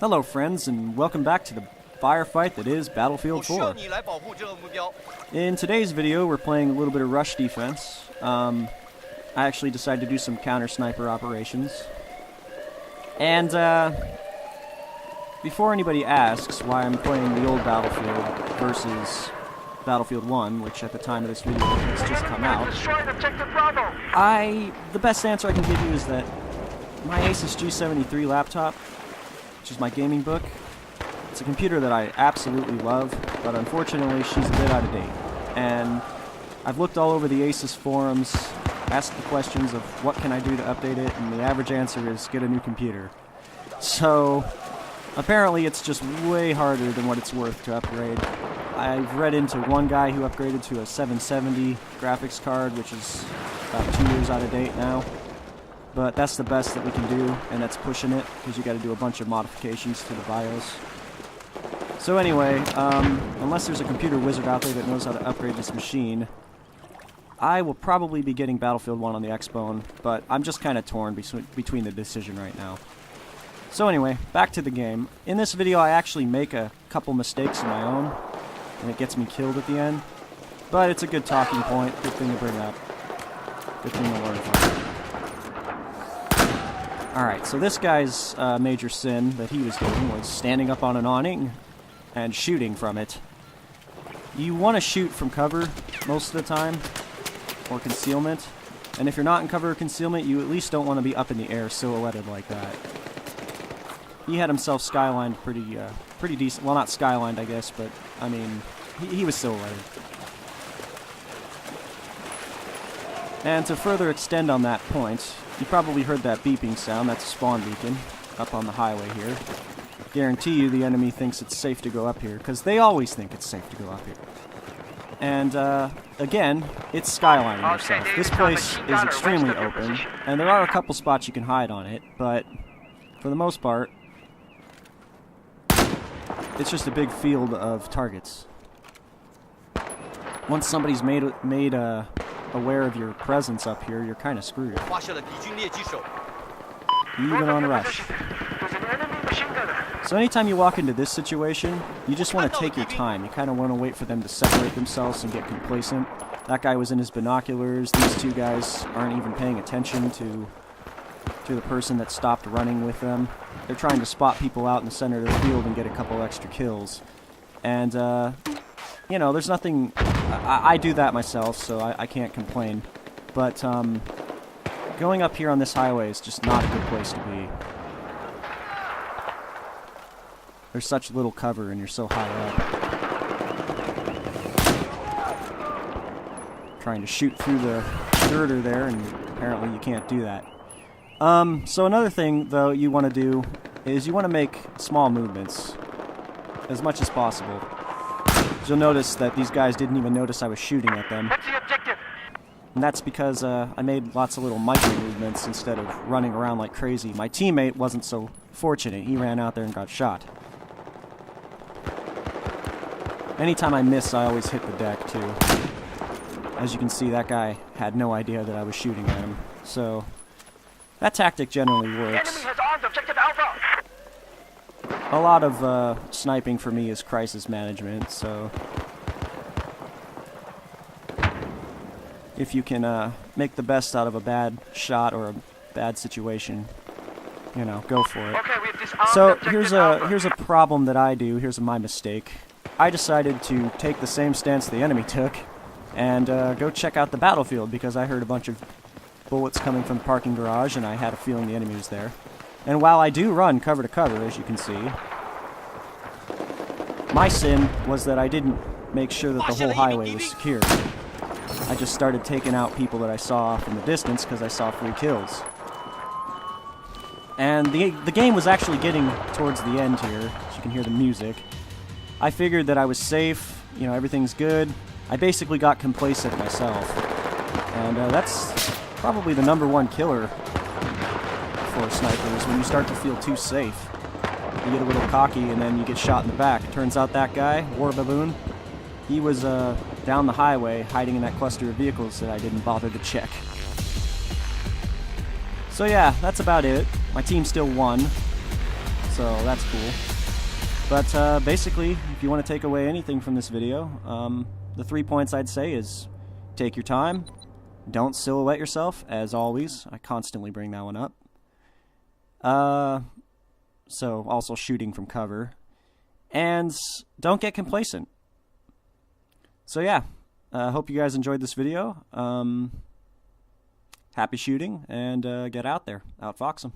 Hello friends, and welcome back to the firefight that is Battlefield 4. In today's video, we're playing a little bit of rush defense. I actually decided to do some counter-sniper operations. And, before anybody asks why I'm playing the old Battlefield versus Battlefield 1, which at the time of this video has just come out, the best answer I can give you is that my Asus G73 laptop, which is my gaming book, it's a computer that I absolutely love, but unfortunately she's a bit out of date. And I've looked all over the Asus forums, asked the questions of what can I do to update it, and the average answer is get a new computer. So apparently it's just way harder than what it's worth to upgrade. I've read into one guy who upgraded to a 770 graphics card, which is about 2 years out of date now. But that's the best that we can do, and that's pushing it, because you got to do a bunch of modifications to the BIOS. So anyway, unless there's a computer wizard out there that knows how to upgrade this machine, I will probably be getting Battlefield 1 on the X-Bone, but I'm just kind of torn between the decision right now. So anyway, back to the game. In this video I actually make a couple mistakes of my own, and it gets me killed at the end. But it's a good talking point, good thing to bring up, good thing to learn from. Alright, so this guy's major sin that he was doing was standing up on an awning and shooting from it. You want to shoot from cover most of the time, or concealment, and if you're not in cover or concealment, you at least don't want to be up in the air silhouetted like that. He had himself skylined pretty decent. Well, not skylined, I guess, but, I mean, he was silhouetted. And to further extend on that point, you probably heard that beeping sound. That's a spawn beacon up on the highway here. Guarantee you the enemy thinks it's safe to go up here, because they always think it's safe to go up here. And, again, it's skylining yourself. This place is extremely open, and there are a couple spots you can hide on it, but for the most part, it's just a big field of targets. Once somebody's made aware of your presence up here, you're kind of screwed. Even on rush. So anytime you walk into this situation, you just want to take your time. You kind of want to wait for them to separate themselves and get complacent. That guy was in his binoculars. These two guys aren't even paying attention to the person that stopped running with them. They're trying to spot people out in the center of the field and get a couple extra kills. And, you know, there's nothing... I do that myself, so I can't complain. But, going up here on this highway is just not a good place to be. There's such little cover and you're so high up. Trying to shoot through the girder there, and apparently you can't do that. So another thing, though, you want to do is you want to make small movements as much as possible. You'll notice that these guys didn't even notice I was shooting at them. What's the objective? And that's because I made lots of little micro movements instead of running around like crazy. My teammate wasn't so fortunate. He ran out there and got shot. Anytime I miss, I always hit the deck, too. As you can see, that guy had no idea that I was shooting at him. So that tactic generally works. Enemy has armed objective Alpha. A lot of sniping for me is crisis management, so if you can make the best out of a bad shot or a bad situation, you know, go for it. Okay, we've disarmed So objective here's a problem that I do. Here's my mistake. I decided to take the same stance the enemy took and go check out the battlefield, because I heard a bunch of bullets coming from the parking garage and I had a feeling the enemy was there. And while I do run cover to cover, as you can see, my sin was that I didn't make sure that the whole highway was secure. I just started taking out people that I saw from the distance because I saw 3 kills. And the game was actually getting towards the end here, as you can hear the music. I figured that I was safe, you know, everything's good. I basically got complacent myself. And that's probably the #1 killer for snipers, when you start to feel too safe. You get a little cocky and then you get shot in the back. It turns out that guy, War Baboon, he was down the highway hiding in that cluster of vehicles that I didn't bother to check. So yeah, that's about it. My team still won. so that's cool. But basically, if you want to take away anything from this video, the 3 points I'd say is take your time, don't silhouette yourself, as always. I constantly bring that one up. So also shooting from cover. And don't get complacent. So yeah, hope you guys enjoyed this video. Happy shooting, and get out there. Outfox 'em.